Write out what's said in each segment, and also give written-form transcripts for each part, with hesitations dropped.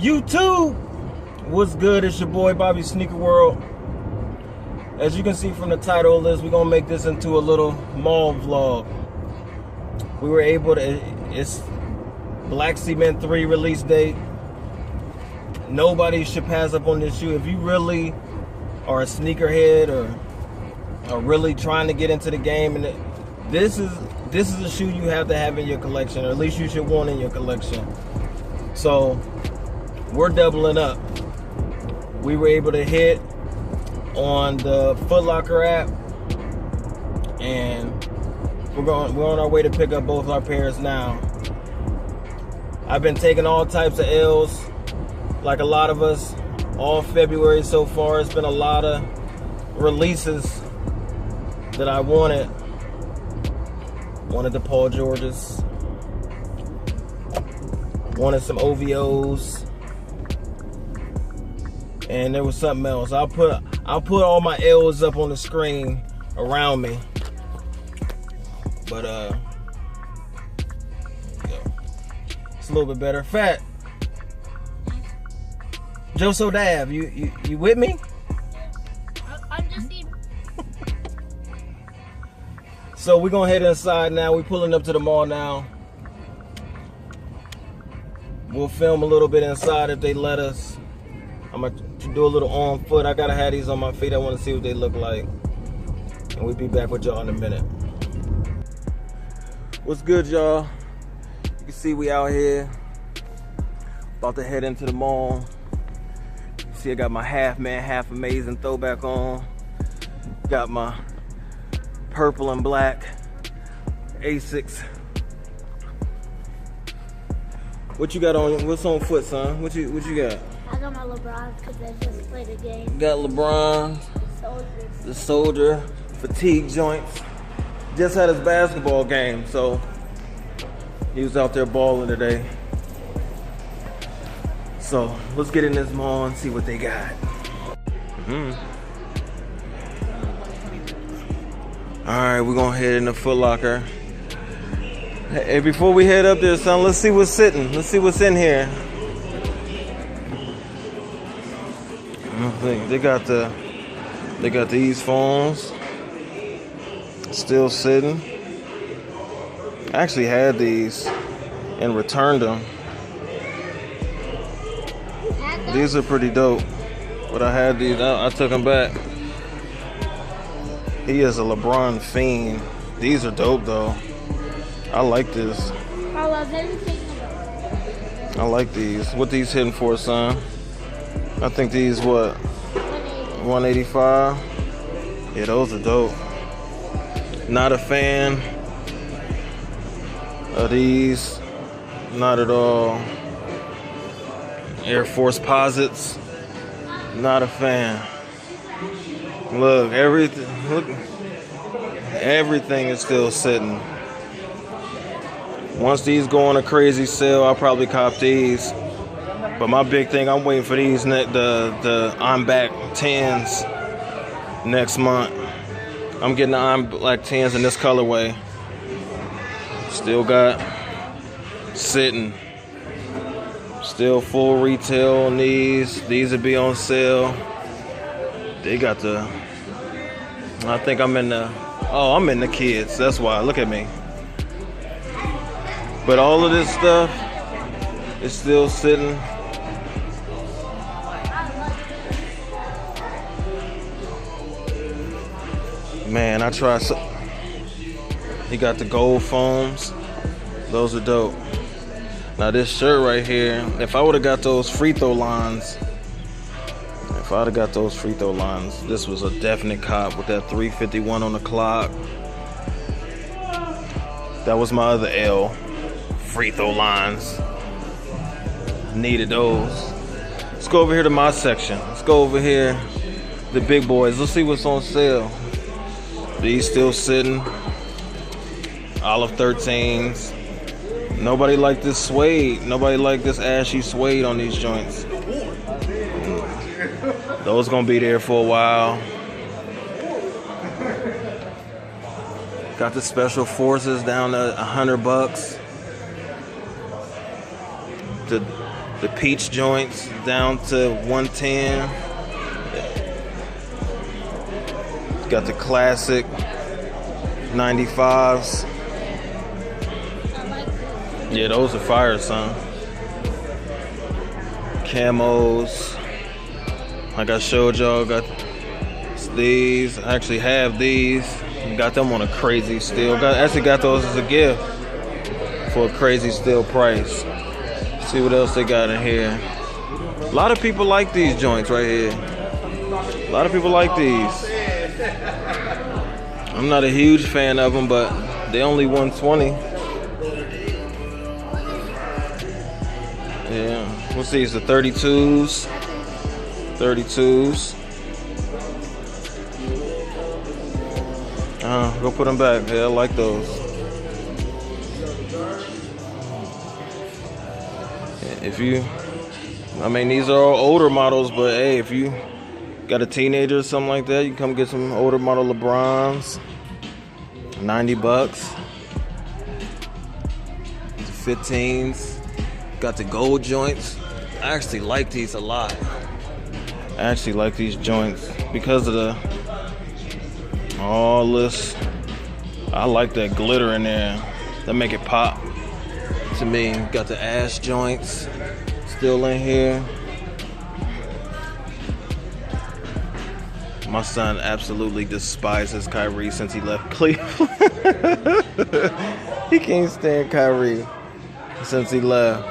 YouTube, what's good? It's your boy Bobby Sneaker World. As you can see from the title of this, we're gonna make this into a little mall vlog. We were able to, it's Black Cement 3 release date. Nobody should pass up on this shoe. If you really are a sneakerhead or are really trying to get into the game, and this is a shoe you have to have in your collection, or at least you should want in your collection. So we're doubling up. We were able to hit on the Foot Locker app, and we're on our way to pick up both our pairs now. I've been taking all types of L's, like a lot of us, all February so far. It's been a lot of releases that I wanted. Wanted the Paul Georges, wanted some OVOs, and there was something else. I'll put all my L's up on the screen around me. But it's a little bit better. Fat Joso Dab, you with me? I'm just eating. So we're gonna head inside now. We're pulling up to the mall now. We'll film a little bit inside if they let us. I'm gonna do a little on foot. I gotta have these on my feet. I wanna see what they look like. And we'll be back with y'all in a minute. What's good, y'all? You can see we out here. About to head into the mall. You see I got my half man, half amazing throwback on. Got my purple and black Asics. What you got on? What's on foot, son? What you got? I got my LeBrons because I just played a game. Got LeBron, the Soldier, fatigue joints. Just had his basketball game, so he was out there balling today. So let's get in this mall and see what they got. All right, we're gonna head in the Foot Locker. Hey, before we head up there, son, let's see what's sitting. Let's see what's in here. I think they got these phones still sitting. I actually had these and returned them. These are pretty dope, but I had these. I took them back. He is a LeBron fiend. These are dope though. I like this. I love everything about it. I like these. What these hitting for, son? I think these what? 185. Yeah, those are dope. Not a fan of these. Not at all. Air Force Posits. Not a fan. Look, everything is still sitting. Once these go on a crazy sale, I'll probably cop these. But my big thing, I'm waiting for these, the I'm Back 10s next month. I'm getting the I'm Black 10s in this colorway. Still got sitting. Still full retail on these. These will be on sale. They got the, I think I'm in the, oh, I'm in the kids. That's why, look at me. But all of this stuff is still sitting. Man, I tried so. He got the gold foams. Those are dope. Now this shirt right here, if I would have got those free throw lines, this was a definite cop with that 351 on the clock. That was my other L. Free throw lines. Needed those. Let's go over here to my section. Let's go over here. The big boys. Let's see what's on sale. These still sitting. Olive 13s. Nobody like this suede. Nobody like this ashy suede on these joints. Those gonna be there for a while. Got the Special Forces down to $100. The peach joints down to 110. Got the classic 95s. Yeah, those are fire, son. Camos. Like I showed y'all, got these. I actually have these. Got them on a crazy steal. Actually got those as a gift for a crazy steal price. See what else they got in here. A lot of people like these joints right here. A lot of people like these. I'm not a huge fan of them, but they only 120. Yeah, what's these? The 32s. 32s. Go put them back. Yeah, I like those. If you, I mean, these are all older models, but hey, if you got a teenager or something like that, you can come get some older model LeBrons. 90 bucks. The 15s. Got the gold joints. I actually like these a lot. I actually like these joints because of the all this. I like that glitter in there. That make it pop to me. Got the ash joints still in here. My son absolutely despises Kyrie since he left Cleveland. He can't stand Kyrie since he left.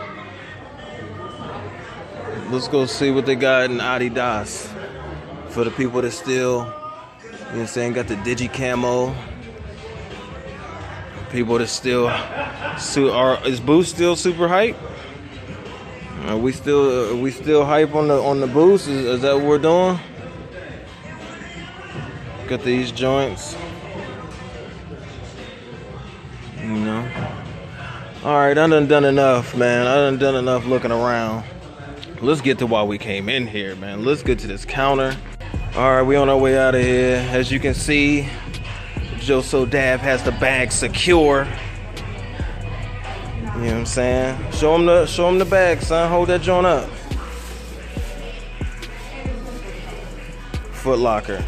Let's go see what they got in Adidas for the people that still, you know what I'm saying, got the Digi Camo. People that still, is Boost still super hype? Are we still hype on the Boost? Is that what we're doing? Got these joints. You know. Alright, I done enough, man. I done enough looking around. Let's get to why we came in here, man. Let's get to this counter. Alright, we on our way out of here. As you can see, Joso Dab has the bag secure. You know what I'm saying? Show him the bag, son. Hold that joint up. Foot Locker.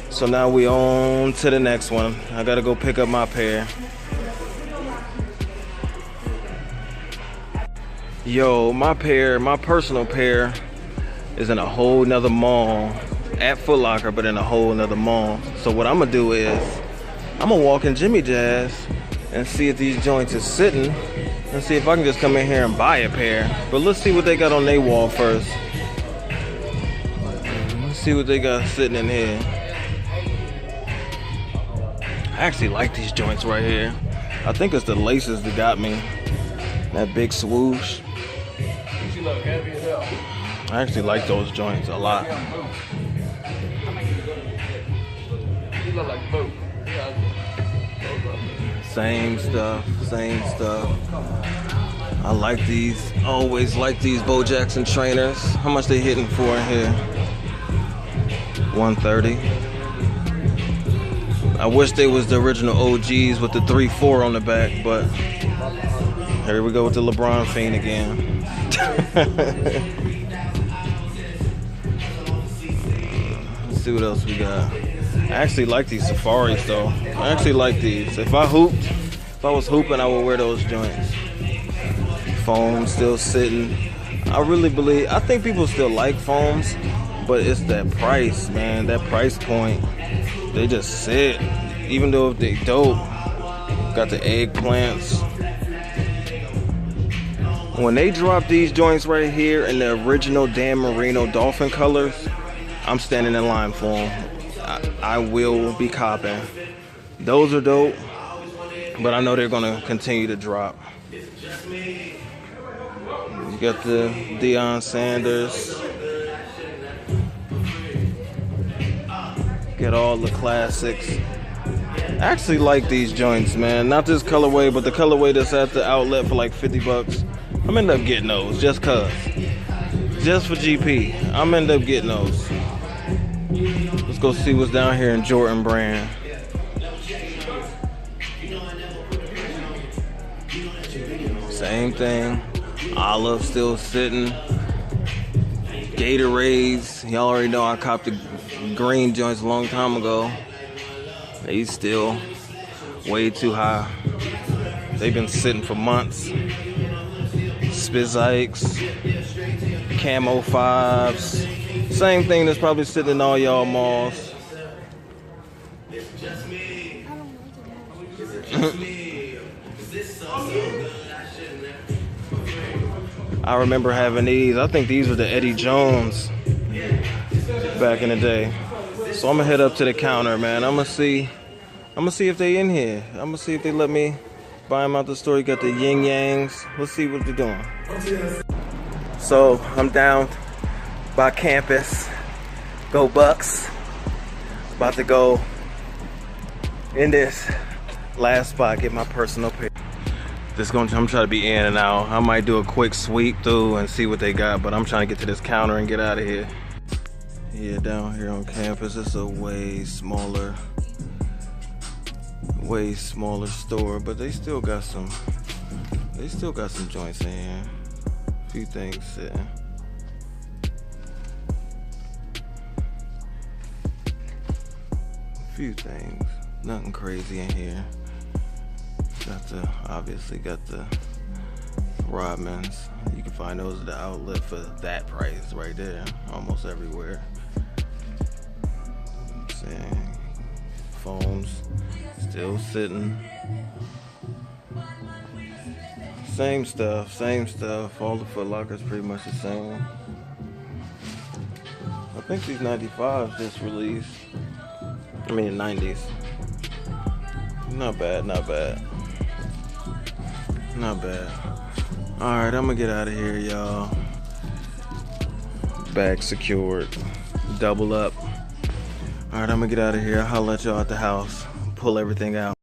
So now we on to the next one. I gotta go pick up my pair. Yo, my personal pair is in a whole nother mall at Foot Locker, but in a whole nother mall. So what I'm gonna do is I'm gonna walk in Jimmy Jazz and see if these joints is sitting and see if I can just come in here and buy a pair. But let's see what they got on their wall first. Let's see what they got sitting in here. I actually like these joints right here. I think it's the laces that got me. That big swoosh. I actually like those joints a lot. Same stuff. I like these. Always like these Bo Jackson trainers. How much they hitting for in here? 130. I wish they was the original OGs with the 3-4 on the back, but here we go with the LeBron fiend again. Let's see what else we got. I actually like these Safaris though. I actually like these. If I was hooping, I would wear those joints. Foam still sitting. I think people still like foams, but it's that price, man. That price point. They just sit. Even though if they dope. Got the eggplants. When they drop these joints right here in the original Dan Marino Dolphin colors, I'm standing in line for them. I will be copping. Those are dope, but I know they're gonna continue to drop. You got the Deion Sanders. Get all the classics. I actually like these joints, man. Not this colorway, but the colorway that's at the outlet for like 50 bucks. I'm end up getting those just cause. Just for GP. I'm end up getting those. Let's go see what's down here in Jordan brand. Same thing. Olive still sitting. Gatorades. Y'all already know I copped the green joints a long time ago. They still way too high. They've been sitting for months. Spizikes, Camo 5s. Same thing that's probably sitting in all y'all malls. I remember having these. I think these were the Eddie Jones back in the day. So I'm gonna head up to the counter, man. I'm gonna see if they in here. I'm gonna see if they let me buy them out the store. You got the yin yangs. Let's see what they're doing. So I'm down by campus. Go Bucks. About to go in this last spot, get my personal pick. I'm trying to be in and out. I might do a quick sweep through and see what they got, but I'm trying to get to this counter and get out of here. Yeah, down here on campus, it's a way smaller store, but they still got some joints in here. A few things sitting. A few things. Nothing crazy in here. Obviously got the Rodmans. You can find those at the outlet for that price right there, almost everywhere. Saying phones still sitting. Same stuff. All the Foot Lockers pretty much the same. I think these 95s just released. I mean 90s. Not bad. Alright, I'm gonna get out of here, y'all. Bag secured. Double up. Alright, I'm gonna get out of here. I'll let y'all at the house. Pull everything out.